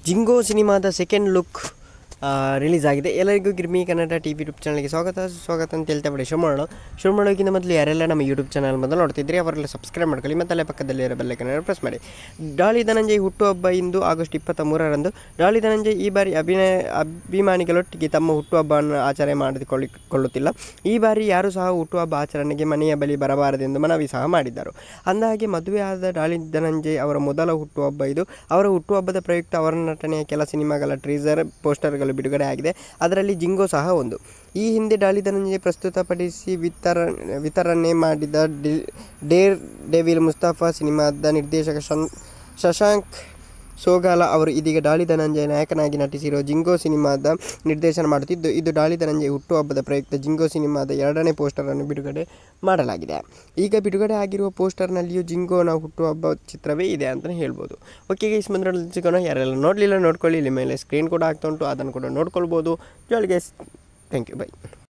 ಜಿಂಗೋ ಸಿನಿಮಾದ second look release ಆಗಿದೆ. ಎಲ್ಲರಿಗೂ ಗಿರ್ಮಿ ಕನ್ನಡ ಟಿವಿ ಯೂಟ್ಯೂಬ್ ಚಾನಲ್ಗೆ ಸ್ವಾಗತ ಅಂತ ಹೇಳ್ತಾ ಬಿಡಿ. ಶುರು ಮಾಡೋಕ್ಕಿಂತ ಮೊದಲು ಯಾರೆಲ್ಲ ನಮ್ಮ ಯೂಟ್ಯೂಬ್ ಚಾನಲ್ ಮೊದಲು ನೋಡ್ತಿದ್ರಿ ಅವರೆಲ್ಲ ಸಬ್ಸ್ಕ್ರೈಬ್ ಮಾಡ್ಕೊಳ್ಳಿ ಮತ್ತು ಅಲ್ಲೇ ಪಕ್ಕದಲ್ಲಿರೋ ಬೆಲ್ಲೈಕನ್ ಪ್ರೆಸ್ ಮಾಡಿ. ಡಾಲಿ ಧನಂಜಯ್ ಹುಟ್ಟುಹಬ್ಬ ಇಂದು ಆಗಸ್ಟ್ 23ರಂದು. ಡಾಲಿ ಧನಂಜಯ್ ಈ ಬಾರಿ ಅಭಿಮಾನಿಗಳೊಟ್ಟಿಗೆ ತಮ್ಮ ಹುಟ್ಟುಹಬ್ಬವನ್ನು ಆಚರಣೆ ಮಾಡಿಕೊಳ್ಳುತ್ತಿಲ್ಲ. ಈ ಬಾರಿ ಯಾರೂ ಸಹ ಹುಟ್ಟುಹಬ್ಬ ಆಚರಣೆಗೆ ಮನೆಯ ಬಳಿ ಬರಬಾರದೆಂದು ಮನವಿ ಸಹ ಮಾಡಿದ್ದರು. ಅಂದಹಾಗೆ ಮದುವೆ ಆದ ಡಾಲಿ ಧನಂಜಯ್ ಅವರ ಮೊದಲ ಹುಟ್ಟುಹಬ್ಬ ಇದು. ಅವರ ಹುಟ್ಟುಹಬ್ಬದ ಪ್ರಯುಕ್ತ ಅವರ ನಟನೆಯ ಕೆಲ ಸಿನಿಮಾಗಳ ಟ್ರೀಸರ್ ಪೋಸ್ಟರ್ಗಳು ಬಿಡುಗಡೆ ಆಗಿದೆ. ಅದರಲ್ಲಿ ಜಿಂಗೋ ಸಹ ಒಂದು. ಈ ಹಿಂದೆ ಡಾಲಿ ಧನಂಜಯ್ ಪ್ರಸ್ತುತಪಡಿಸಿ ವಿತರಣೆ ಮಾಡಿದ ಡೇರ್ ಡೆವಿಲ್ ಮುಸ್ತಫಾ ಸಿನಿಮಾದ ನಿರ್ದೇಶಕ ಶಶಾಂಕ್ ಸೋಗಾಲ ಅವರು ಇದೀಗ ಡಾಲಿ ಧನಂಜಯ್ ನಾಯಕನಾಗಿ ನಟಿಸಿರುವ ಜಿಂಗೋ ಸಿನಿಮಾದ ನಿರ್ದೇಶನ ಮಾಡುತ್ತಿದ್ದು, ಇದು ಡಾಲಿ ಧನಂಜಯ್ ಹುಟ್ಟುಹಬ್ಬದ ಪ್ರಯುಕ್ತ ಜಿಂಗೋ ಸಿನಿಮಾದ 2ನೇ ಪೋಸ್ಟರನ್ನು ಬಿಡುಗಡೆ ಮಾಡಲಾಗಿದೆ. ಈಗ ಬಿಡುಗಡೆ ಆಗಿರುವ ಪೋಸ್ಟರ್ನಲ್ಲಿಯೂ ಜಿಂಗೋನ ಹುಟ್ಟುಹಬ್ಬ ಚಿತ್ರವೇ ಇದೆ ಅಂತಲೇ ಹೇಳ್ಬೋದು. ಓಕೆ ಗೈಸ್, ಮುಂದೆ ಸಿಗೋಣ. ಯಾರೆಲ್ಲ ನೋಡಲಿಲ್ಲ ನೋಡ್ಕೊಳ್ಳಿ, ಇಲ್ಲಿ ಮೇಲೆ ಸ್ಕ್ರೀನ್ ಕೂಡ ಆಗ್ತಾ ಉಂಟು, ಅದನ್ನು ಕೂಡ ನೋಡ್ಕೊಳ್ಬೋದು. ಜೊತೆಗೆ ಥ್ಯಾಂಕ್ ಯು, ಬೈ.